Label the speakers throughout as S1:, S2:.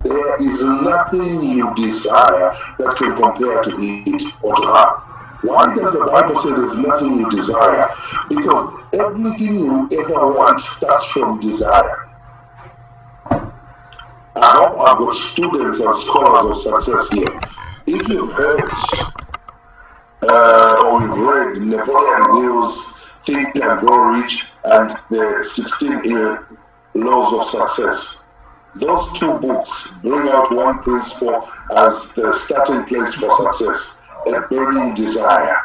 S1: There is nothing you desire that can compare to it or to her. Why does the Bible say there's nothing you desire? Because everything you ever want starts from desire. I hope I've got students and scholars of success here. If you've heard or you've read Napoleon Hill's Think and Grow Rich and the 16 Laws of Success, those two books bring out one principle as the starting place for success: a burning desire.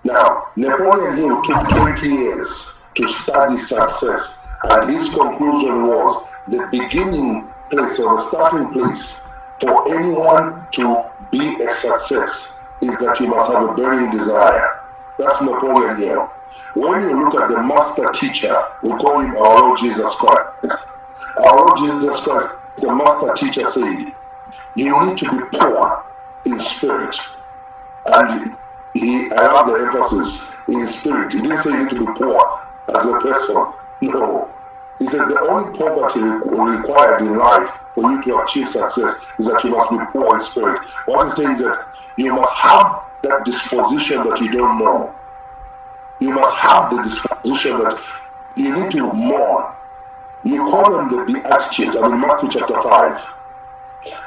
S1: Now, Napoleon Hill took 20 years to study success, and his conclusion was the beginning place or the starting place for anyone to be a success is that you must have a burning desire. That's Napoleon Hill. When you look at the master teacher, we call him our Lord Jesus Christ. Our Lord Jesus Christ, the master teacher, said, you need to be poor in spirit. And I love the emphasis in spirit. He didn't say you need to be poor as a person. No. He says the only poverty required in life for you to achieve success is that you must be poor in spirit. What he's saying is that you must have that disposition that you don't know. You must have the disposition that you need to mourn. You call them the Beatitudes, and in Matthew chapter 5.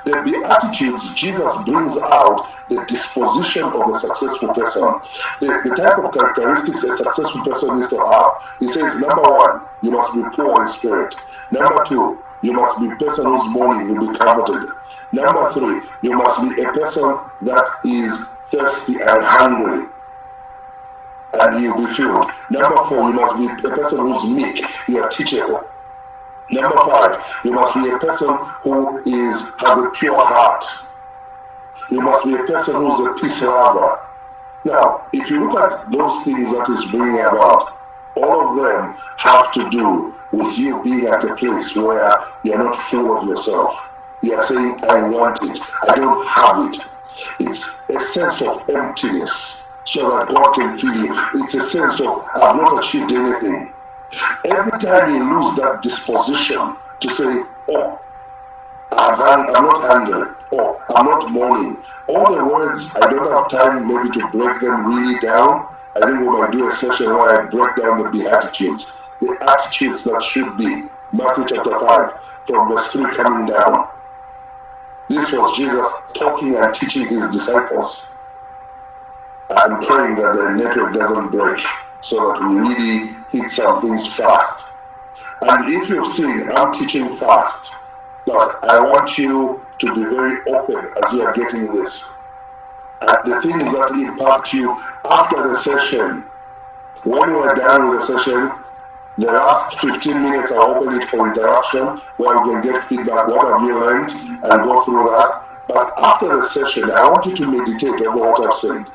S1: The Beatitudes, Jesus brings out the disposition of a successful person. The type of characteristics a successful person needs to have. He says, number one, you must be poor in spirit. Number two, you must be a person whose mourning will be comforted. Number three, you must be a person that is thirsty and hungry, and you'll be filled. Number four, you must be a person who's meek, you are teachable. Number five, you must be a person who has a pure heart. You must be a person who's a peace lover. Now, if you look at those things that is bringing about, all of them have to do with you being at a place where you're not full of yourself. You are saying, I want it, I don't have it. It's a sense of emptiness so that God can fill you. It's a sense of, I've not achieved anything. Every time you lose that disposition to say, oh, I'm not hungry, oh, I'm not mourning, all the words, I don't have time maybe to break them really down. I think we might do a session where I break down the Beatitudes, the attitudes that should be. Matthew chapter 5, from verse 3 coming down. This was Jesus talking and teaching his disciples. I'm praying that the network doesn't break so that we really hit some things fast. And if you've seen, I'm teaching fast, but I want you to be very open as you are getting this. And the things that impact you after the session, when we're done with the session, the last 15 minutes I open it for interaction where we can get feedback, what have you learned, and go through that. But after the session, I want you to meditate over what I've said.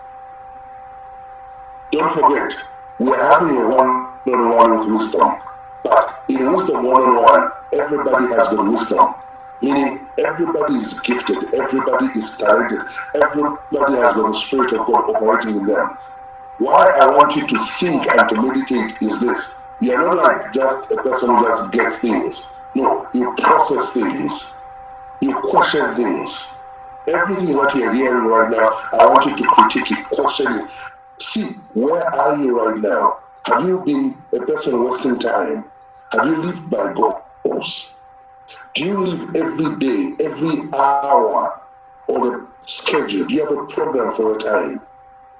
S1: Don't forget, we're having a one-on-one with wisdom. But in wisdom one-on-one, everybody has got wisdom. Meaning everybody is gifted, everybody is talented, everybody has got the Spirit of God operating in them. Why I want you to think and to meditate is this. You're not like just a person who just gets things. No, you process things. You question things. Everything that you're hearing right now, I want you to critique it, question it. See, where are you right now? Have you been a person wasting time? Have you lived by goals? Do you live every day, every hour on a schedule? Do you have a program for the time?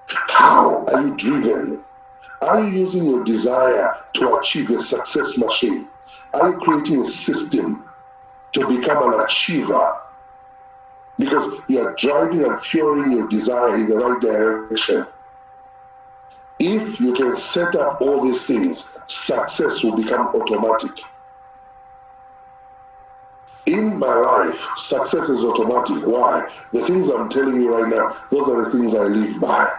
S1: How are you driven? Are you using your desire to achieve a success machine? Are you creating a system to become an achiever? Because you are driving and fueling your desire in the right direction. If you can set up all these things, success will become automatic. In my life, success is automatic. Why? The things I'm telling you right now, those are the things I live by.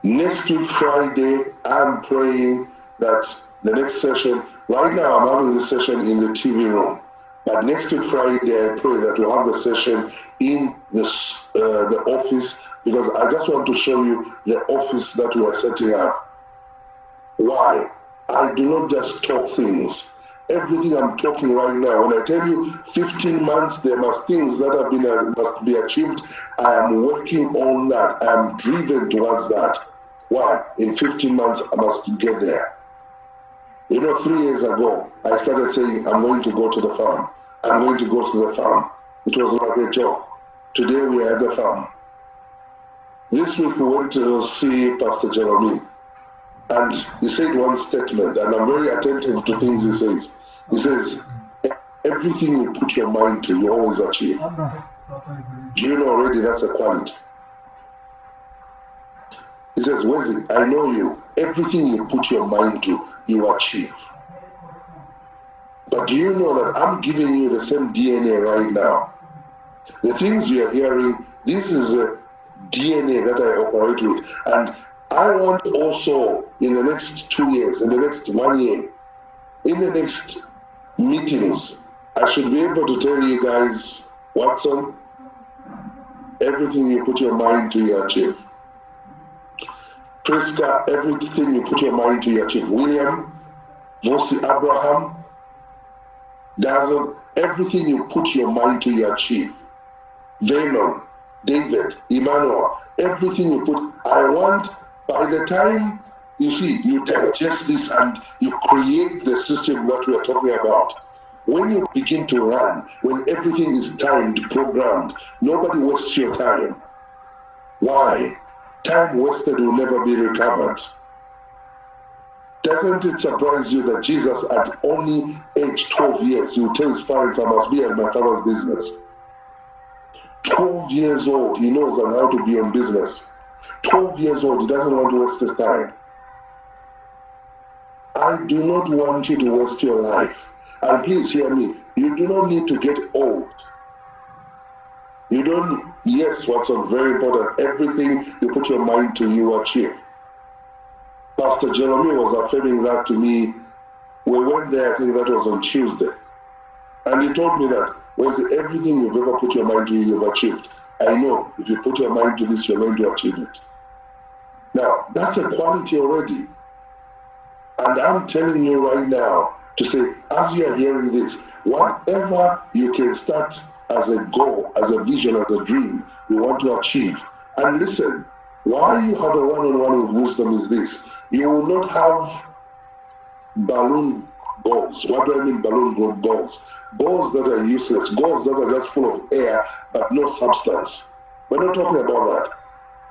S1: Next week, Friday, I'm praying that the next session, right now I'm having this session in the TV room. But next week, Friday, I pray that we'll have the session in the office, because I just want to show you the office that we are setting up. Why? I do not just talk things. everything I'm talking right now. When I tell you 15 months, there must things that have been must be achieved. I am working on that. I am driven towards that. Why? In 15 months, I must get there. 3 years ago, I started saying, I'm going to go to the farm. I'm going to go to the farm. It was like a joke. Today we are at the farm. This week we went to see Pastor Jeremy, and he said one statement, and I'm very attentive to things he says. He says, everything you put your mind to, you always achieve. Do you know already that's a quality? He says, Wesley, I know you. Everything you put your mind to, you achieve. But do you know that I'm giving you the same DNA right now? The things you are hearing, this is a DNA that I operate with. And I want also in the next 2 years, in the next 1 year, in the next meetings, I should be able to tell you guys, Watson, everything you put your mind to, you achieve. Priska, everything you put your mind to, you achieve. William, Vosi, Abraham, Dazzle, everything you put your mind to, you achieve. Venom, David, Emmanuel, everything you put, I want, by the time, you see, you digest this and you create the system that we are talking about. When you begin to run, when everything is timed, programmed, nobody wastes your time. Why? Time wasted will never be recovered. Doesn't it surprise you that Jesus at only age 12 years, he would tell his parents, I must be at my father's business. 12 years old, he knows how to be on business. 12 years old, he doesn't want to waste his time. I do not want you to waste your life. And please hear me, you do not need to get old. You don't, yes, what's very important, everything you put your mind to, you achieve. Pastor Jeremy was affirming that to me. We went there, I think that was on Tuesday. And he told me that, everything you've ever put your mind to, you've achieved. I know, if you put your mind to this, you're going to achieve it. Now, that's a quality already. And I'm telling you right now to say, as you are hearing this, whatever you can start as a goal, as a vision, as a dream, you want to achieve. And listen, why you have a one-on-one with wisdom is this. You will not have balloon goals. What do I mean balloon goals? Goals that are useless, goals that are just full of air, but no substance. We're not talking about that.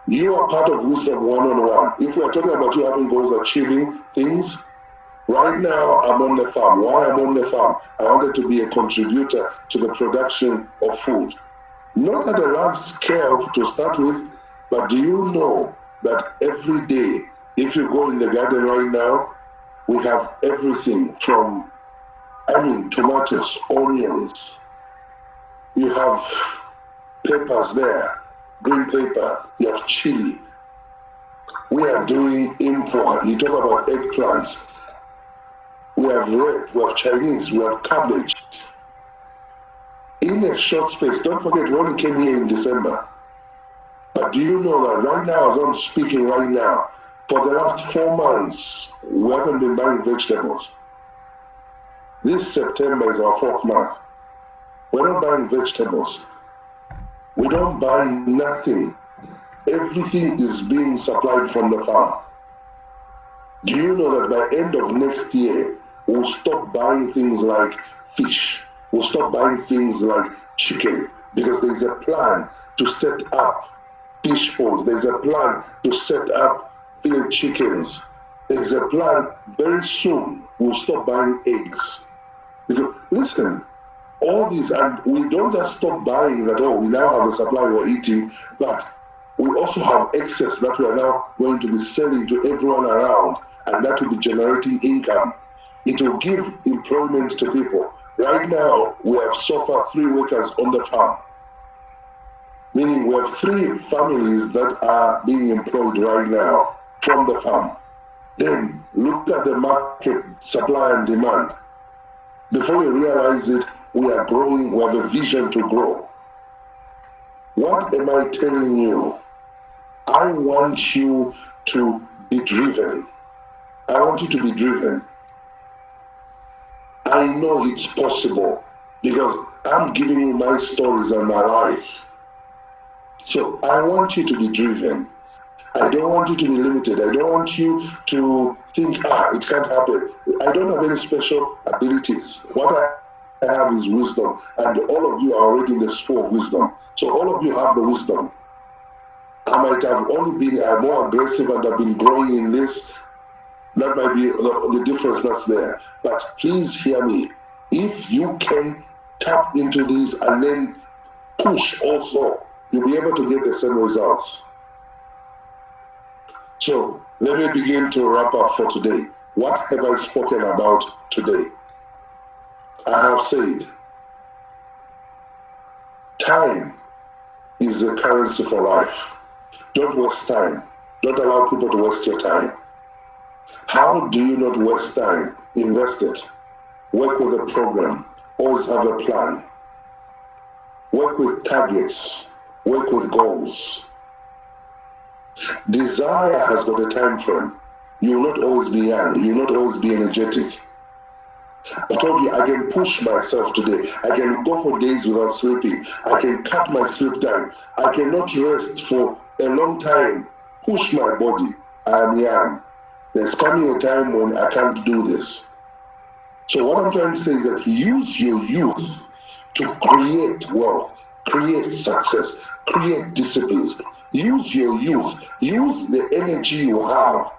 S1: You are part of wisdom one-on-one. If we're talking about you having goals, achieving things, right now I'm on the farm. Why I'm on the farm? I wanted to be a contributor to the production of food. Not at a large scale to start with, but do you know that every day, if you go in the garden right now, we have everything from, tomatoes, onions. You have peppers there, green pepper, you have chili. We are doing import. You talk about eggplants. We have red, we have Chinese, we have cabbage. In a short space, don't forget we only came here in December. But do you know that right now, as I'm speaking right now, for the last 4 months, we haven't been buying vegetables. This September is our 4th month. We're not buying vegetables. We don't buy nothing. Everything is being supplied from the farm. Do you know that by end of next year, we'll stop buying things like fish. We'll stop buying things like chicken, because there's a plan to set up fish ponds. There's a plan to set up village chickens. There's a plan very soon we'll stop buying eggs. Because listen, all these, and we don't just stop buying that, we now have a supply we're eating, but we also have excess that we are now going to be selling to everyone around, and that will be generating income. It will give employment to people. Right now, we have so far 3 workers on the farm, meaning we have 3 families that are being employed right now from the farm. Then look at the market, supply and demand. Before you realize it, we are growing, we have a vision to grow. What am I telling you? I want you to be driven. I want you to be driven. I know it's possible because I'm giving you my stories and my life. So I want you to be driven. I don't want you to be limited. I don't want you to think, it can't happen. I don't have any special abilities. What I have is wisdom, and all of you are already in the sphere of wisdom. So all of you have the wisdom. I might have only been more aggressive and have been growing in this. That might be the difference that's there. But please hear me. If you can tap into these and then push also, you'll be able to get the same results. So let me begin to wrap up for today. What have I spoken about today? I have said, time is a currency for life. Don't waste time. Don't allow people to waste your time. How do you not waste time? Invest it. Work with a program. Always have a plan. Work with targets. Work with goals. Desire has got a time frame. You will not always be young. You will not always be energetic. I told you I can push myself today. I can go for days without sleeping. I can cut my sleep time. I cannot rest for a long time. Push my body. I am young. There's coming a time when I can't do this. So what I'm trying to say is that use your youth to create wealth, create success, create disciplines. Use your youth. Use the energy you have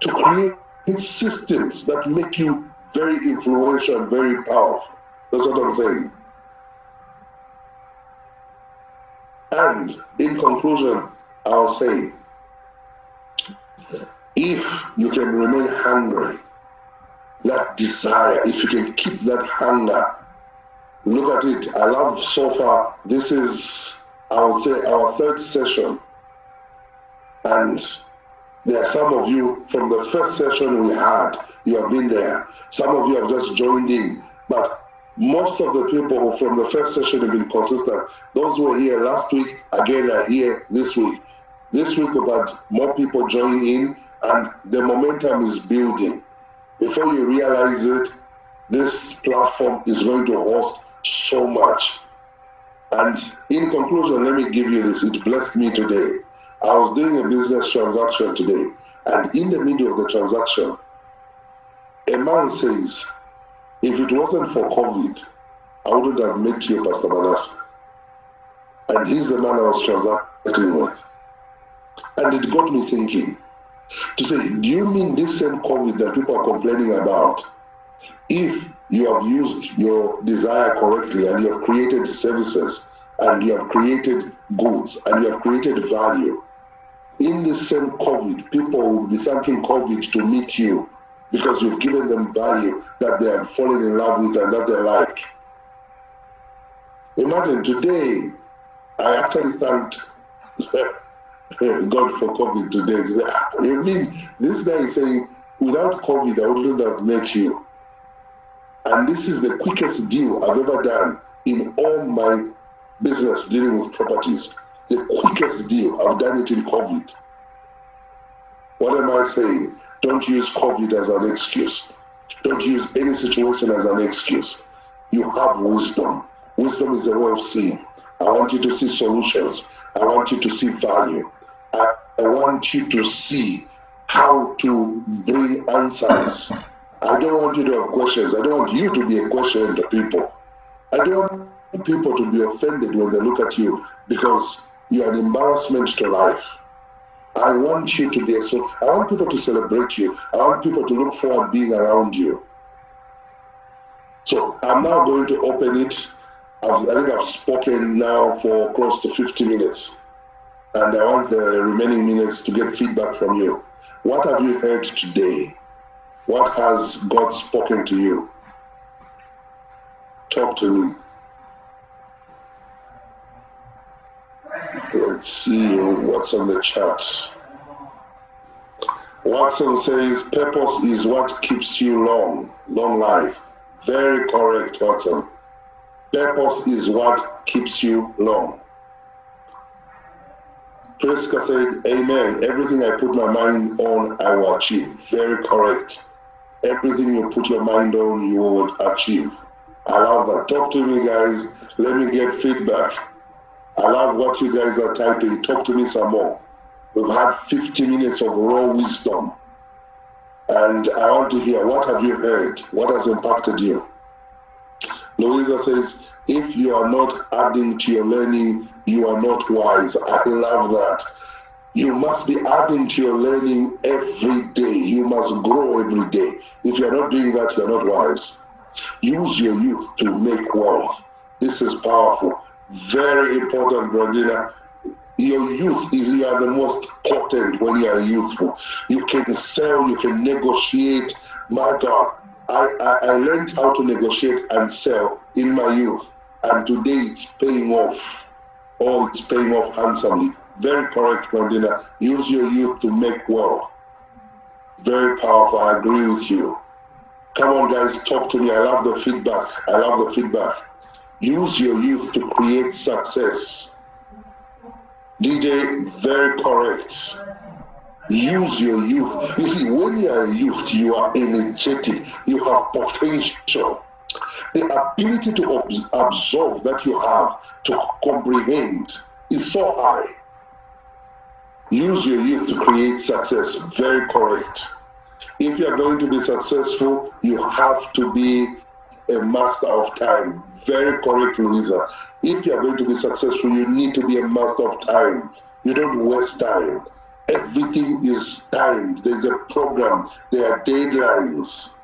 S1: to create systems that make you very influential and very powerful. That's what I'm saying. And in conclusion, I'll say, if you can remain hungry, that desire, if you can keep that hunger, look at it. I love so far, this is, I would say, our third session. And there are some of you from the first session we had, you have been there. Some of you have just joined in. But most of the people from the first session have been consistent. Those who were here last week, again, are here this week. This week we've had more people join in, and the momentum is building. Before you realize it, this platform is going to host so much. And in conclusion, let me give you this. It blessed me today. I was doing a business transaction today, and in the middle of the transaction, a man says, if it wasn't for COVID, I wouldn't have met you, Pastor Manasseh. And he's the man I was transacting with. And it got me thinking, to say, do you mean this same COVID that people are complaining about, if you have used your desire correctly and you have created services and you have created goods and you have created value, in this same COVID, people will be thanking COVID to meet you because you've given them value that they have fallen in love with and that they like. Imagine today, I actually thanked God for COVID today. You mean this guy is saying, without COVID, I wouldn't have met you. And this is the quickest deal I've ever done in all my business dealing with properties. The quickest deal, I've done it in COVID. What am I saying? Don't use COVID as an excuse. Don't use any situation as an excuse. You have wisdom. Wisdom is a way of seeing. I want you to see solutions. I want you to see value. I want you to see how to bring answers. I don't want you to have questions. I don't want you to be a question to people. I don't want people to be offended when they look at you because you're an embarrassment to life. I want you to be I want people to celebrate you. I want people to look forward being around you. So I'm now going to open it. I think I've spoken now for close to 50 minutes. And I want the remaining minutes to get feedback from you. What have you heard today? What has God spoken to you? Talk to me. Let's see what's on the chat. Watson says, purpose is what keeps you long life. Very correct, Watson. Purpose is what keeps you long. Priska said, amen. Everything I put my mind on, I will achieve. Very correct. everything you put your mind on, you will achieve. I love that. Talk to me, guys. Let me get feedback. I love what you guys are typing. Talk to me some more. We've had 50 minutes of raw wisdom. And I want to hear, what have you heard? What has impacted you? Louisa says, if you are not adding to your learning, you are not wise. I love that. You must be adding to your learning every day. You must grow every day. If you're not doing that, you're not wise. Use your youth to make wealth. This is powerful. Very important, Brandina. Your youth is, you are the most potent when you are youthful. You can sell, you can negotiate. My God, I learned how to negotiate and sell in my youth. And today it's paying off. Oh, it's paying off handsomely. Very correct, Brandina. Use your youth to make wealth. Very powerful. I agree with you. Come on, guys, talk to me. I love the feedback. I love the feedback. Use your youth to create success. DJ, very correct. Use your youth. You see, when you are a youth, you are energetic. You have potential. The ability to absorb that you have, to comprehend, is so high. Use your youth to create success. Very correct. If you are going to be successful, you have to be a master of time. Very correct, Louisa. If you are going to be successful, you need to be a master of time. You don't waste time. Everything is timed. There's a program. There are deadlines.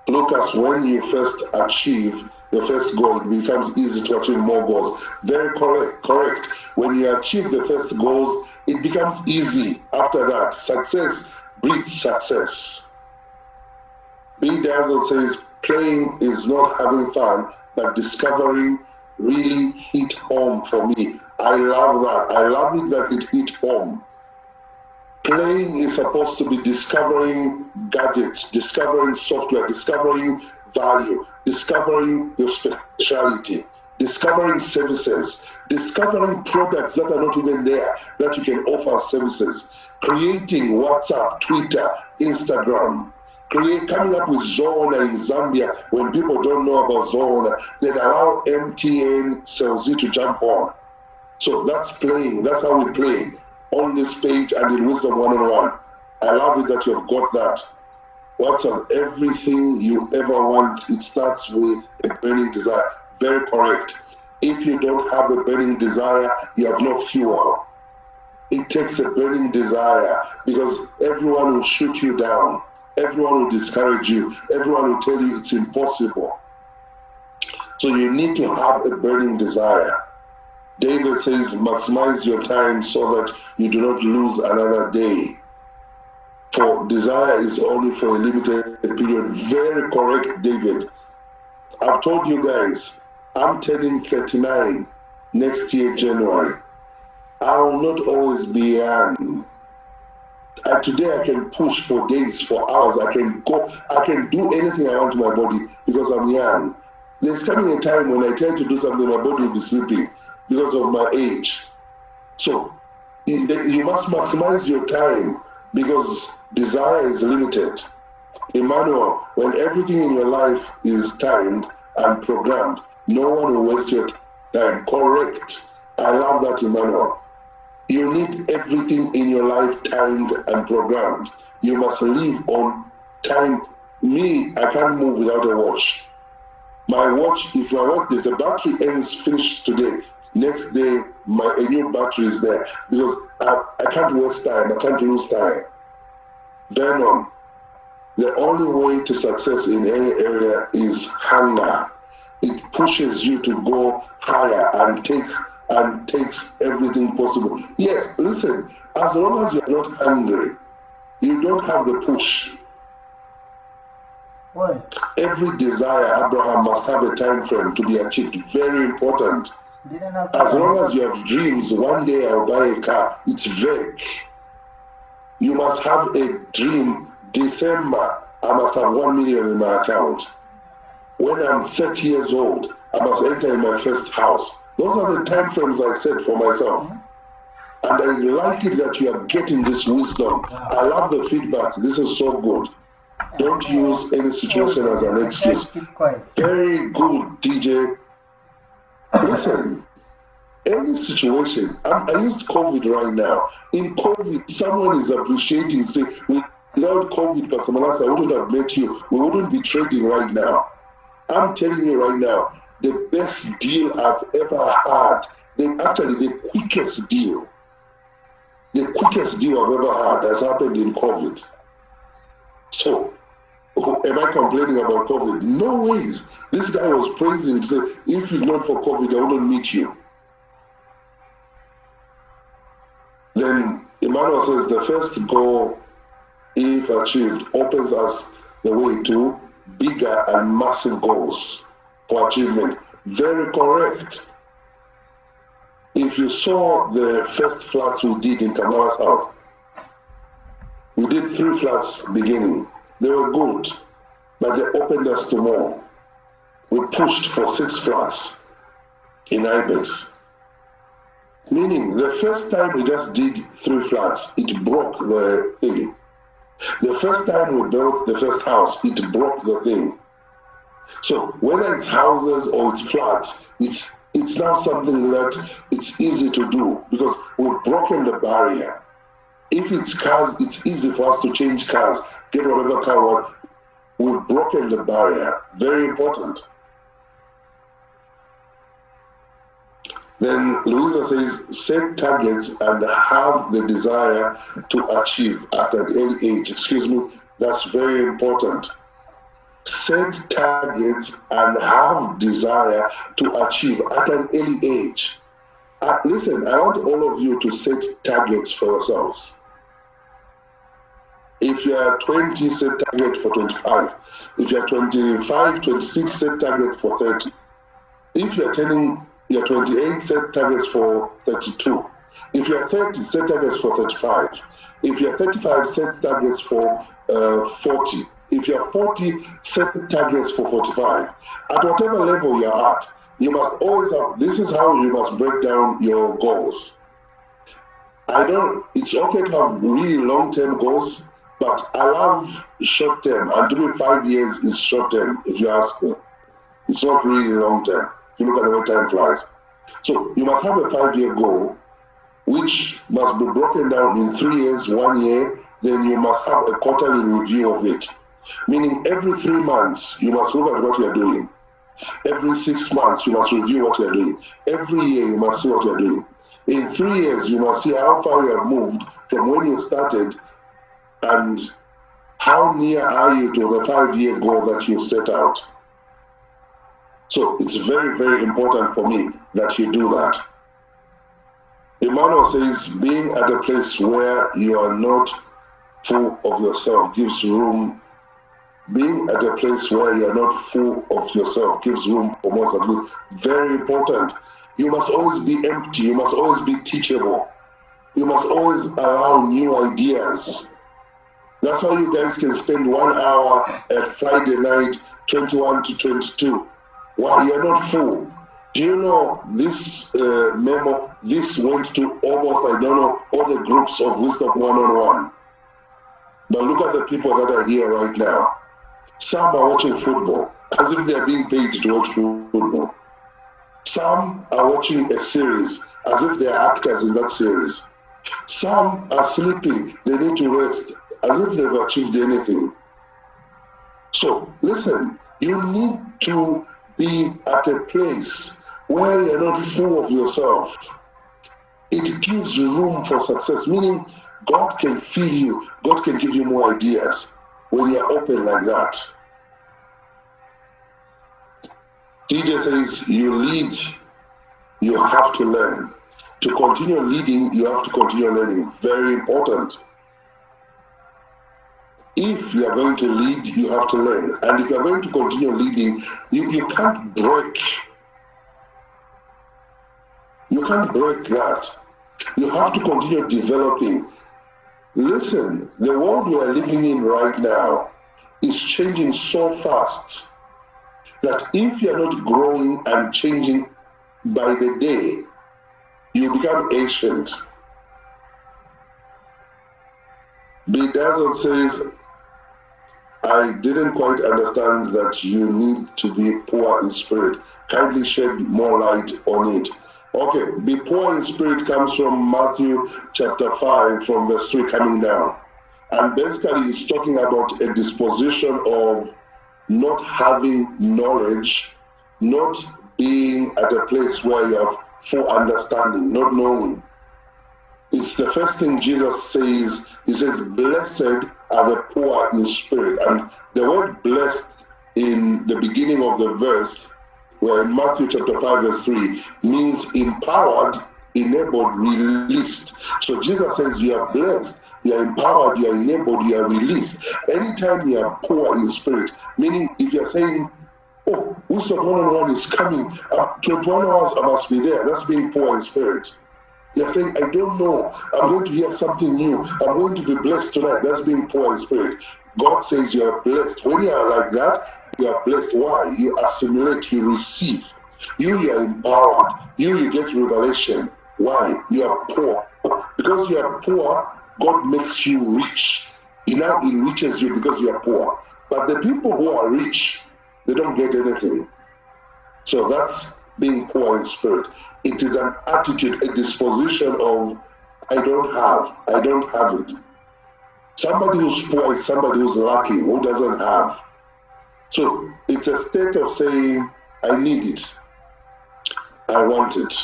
S1: Lucas, when you first achieve the first goal, it becomes easy to achieve more goals. Very correct. When you achieve the first goals, it becomes easy after that. Success breeds success. B. Dazzle says, playing is not having fun, but discovering really hit home for me. I love that. I love it that it hit home. Playing is supposed to be discovering gadgets, discovering software, discovering value, discovering your specialty, discovering services, discovering products that are not even there that you can offer services, creating WhatsApp, Twitter, Instagram, coming up with Zona in Zambia when people don't know about Zona, then allow MTN Celzi to jump on. So that's playing. That's how we play on this page and in Wisdom 101. I love it that you've got that. WhatsApp, everything you ever want, it starts with a burning desire. Very correct. If you don't have a burning desire, you have no fuel. It takes a burning desire because everyone will shoot you down. Everyone will discourage you. Everyone will tell you it's impossible. So you need to have a burning desire. David says, maximize your time so that you do not lose another day. For desire is only for a limited period. Very correct, David. I've told you guys, I'm turning 39 next year, January. I will not always be young. Today I can push for days, for hours. I can go, I can do anything I want to my body because I'm young. There's coming a time when I try to do something, my body will be sleeping because of my age. So you must maximize your time because desire is limited. Emmanuel, when everything in your life is timed and programmed, no one will waste your time. Correct. I love that, Emmanuel. You need everything in your life timed and programmed. You must live on time. Me, I can't move without a watch. My watch, if the battery finished today, next day a new battery is there because I can't waste time. I can't lose time. Venom, the only way to success in any area is hunger. It pushes you to go higher and takes everything possible. Yes, listen, as long as you're not hungry, you don't have the push.
S2: What?
S1: Every desire, Abraham, must have a time frame to be achieved. Very important. As long as you have dreams, one day I'll buy a car, it's vague. You must have a dream. December, I must have 1 million in my account. When I'm 30 years old, I must enter in my first house. Those are the time frames I set for myself. And I like it that you are getting this wisdom. I love the feedback. This is so good. Don't use any situation as an excuse. Very good, DJ. Listen, any situation, I used COVID right now. In COVID, someone is appreciating, say, without COVID, Pastor Manasseh, I wouldn't have met you. We wouldn't be trading right now. I'm telling you right now, the best deal I've ever had, actually the quickest deal I've ever had has happened in COVID. So, am I complaining about COVID? No ways. This guy was praising, he said, if it's not for COVID, I wouldn't meet you. Then Emmanuel says the first goal, if achieved, opens us the way to bigger and massive goals for achievement. Very correct. If you saw the first flats we did in Kamala South, we did 3 flats beginning. They were good, but they opened us to more. We pushed for 6 flats in Ibex. Meaning, the first time we just did 3 flats, it broke the thing. The first time we built the first house, it broke the thing. So whether it's houses or it's flats, it's now something that it's easy to do because we've broken the barrier. If it's cars, it's easy for us to change cars, get whatever car we want. We've broken the barrier. Very important. Then Louisa says, set targets and have the desire to achieve at an early age. Excuse me, that's very important. Set targets and have desire to achieve at an early age. Listen, I want all of you to set targets for yourselves. If you are 20, set target for 25. If you are 25, 26, set target for 30. If you are turning, you are 28, set targets for 32. If you are 30, set targets for 35. If you are 35, set targets for 40. If you are 40, set targets for 45. At whatever level you are at, you must always have, this is how you must break down your goals. It's okay to have really long-term goals, but I love short-term, and doing 5 years is short-term, if you ask me. It's not really long-term, if you look at the way time flies. So you must have a 5-year goal, which must be broken down in 3 years, 1 year, then you must have a quarterly review of it. Meaning every 3 months, you must look at what you're doing. Every 6 months, you must review what you're doing. Every year, you must see what you're doing. In 3 years, you must see how far you have moved from when you started and how near are you to the 5-year goal that you set out. So it's very, very important for me that you do that. Emmanuel says, being at a place where you are not full of yourself gives room. Being at a place where you are not full of yourself gives room for more success. Very important. You must always be empty. You must always be teachable. You must always allow new ideas. That's why you guys can spend 1 hour at Friday night, 21 to 22. Why? You're not full. Do you know this memo, this went to almost, I don't know, all the groups of Wisdom 101. But look at the people that are here right now. Some are watching football, as if they are being paid to watch football. Some are watching a series, as if they are actors in that series. Some are sleeping, they need to rest, as if they've achieved anything. So, listen, you need to be at a place where you're not full of yourself. It gives you room for success, meaning God can fill you, God can give you more ideas when you're open like that. DJ says, you lead, you have to learn. To continue leading, you have to continue learning. Very important. If you are going to lead, you have to learn. And if you are going to continue leading, you can't break. You can't break that. You have to continue developing. Listen, the world we are living in right now is changing so fast that if you're not growing and changing by the day, you become ancient. B. Dazzle says, I didn't quite understand that you need to be poor in spirit. Kindly shed more light on it. Okay, be poor in spirit comes from Matthew chapter 5 from verse 3 coming down. And basically it's talking about a disposition of not having knowledge, not being at a place where you have full understanding, not knowing. It's the first thing Jesus says. He says, blessed are the poor in spirit. And the word blessed in the beginning of the verse, where in Matthew chapter 5 verse 3, means empowered, enabled, released. So Jesus says you are blessed, you are empowered, you are enabled, you are released. Anytime you are poor in spirit, meaning if you're saying, oh, W.101 is coming, 21 hours I must be there, that's being poor in spirit. You're saying, I don't know. I'm going to hear something new. I'm going to be blessed tonight. That's being poor in spirit. God says you are blessed. When you are like that, you are blessed. Why? You assimilate, you receive. You are empowered. You get revelation. Why? You are poor. Because you are poor, God makes you rich. He now enriches you because you are poor. But the people who are rich, they don't get anything. So that's being poor in spirit. It is an attitude, a disposition of, I don't have it. Somebody who's poor is somebody who's lacking, who doesn't have. So it's a state of saying, I need it. I want it.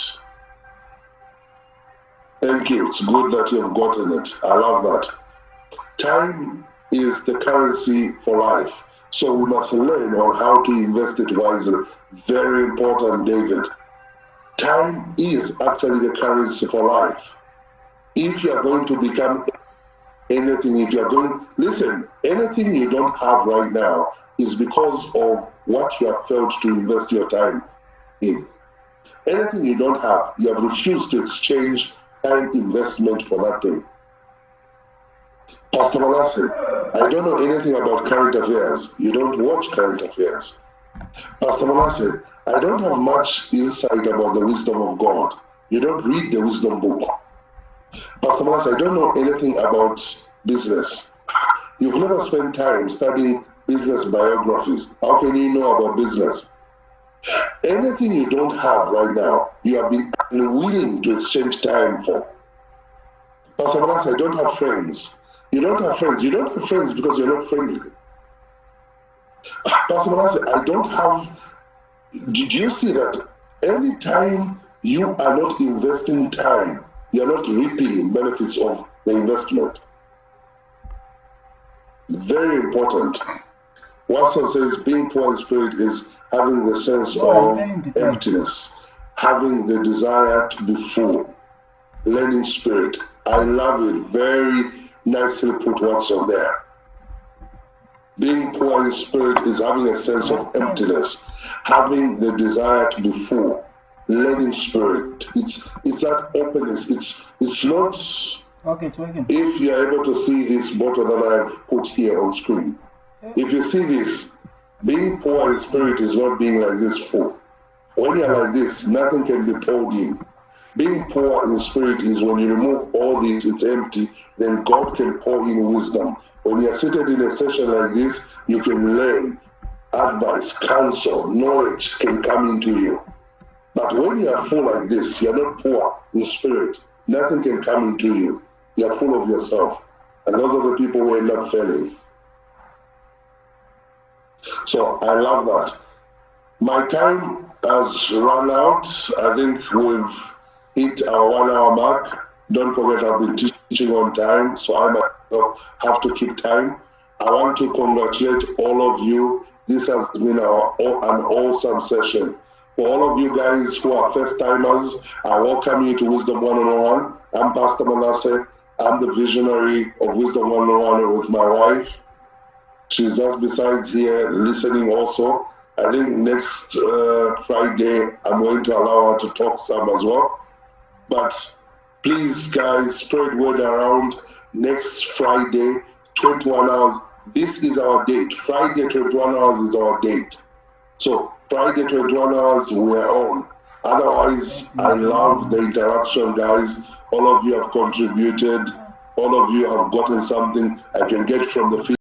S1: Thank you. It's good that you have gotten it. I love that. Time is the currency for life. So we must learn on how to invest it wisely. Very important, David. Time is actually the currency for life. If you are going to become anything, if you are going, listen, anything you don't have right now is because of what you have failed to invest your time in. Anything you don't have, you have refused to exchange time investment for that thing. Pastor Manasseh, I don't know anything about current affairs. You don't watch current affairs. Pastor Manasseh, I don't have much insight about the wisdom of God. You don't read the wisdom book. Pastor Manasseh, I don't know anything about business. You've never spent time studying business biographies. How can you know about business? Anything you don't have right now, you have been unwilling to exchange time for. Pastor Manasseh, I don't have friends. You don't have friends. You don't have friends because you're not friendly. Pastor Manasseh, I don't have. Did you see that anytime you are not investing time, you are not reaping benefits of the investment? Very important. Watson says being poor in spirit is having the sense of emptiness, having the desire to be full, learning spirit. I love it. Very nicely put, Watson, there. Being poor in spirit is having a sense of emptiness, having the desire to be full, learning spirit. It's that openness. It's not.
S2: Okay, it's working.
S1: If you are able to see this bottle that I've put here on screen, if you see this, being poor in spirit is not being like this full. When you're like this, nothing can be poured in. Being poor in spirit is when you remove all this, it's empty, then God can pour in wisdom. When you're seated in a session like this, you can learn, advice, counsel, knowledge can come into you. But when you are full like this, you're not poor in spirit. Nothing can come into you. You're full of yourself. And those are the people who end up failing. So I love that. My time has run out. I think we've hit our 1 hour mark. Don't forget I've been teaching on time, so I myself have to keep time. I want to congratulate all of you. This has been an awesome session. For all of you guys who are first timers, I welcome you to Wisdom 101. I'm Pastor Manasseh. I'm the visionary of Wisdom 101 with my wife. She's just besides here listening also. I think next Friday, I'm going to allow her to talk some as well. But please, guys, spread word around. Next Friday, 21 hours. This is our date. Friday, 21 hours is our date. So Friday, 21 hours, we are on. Otherwise, I love the interaction, guys. All of you have contributed. all of you have gotten something I can get from the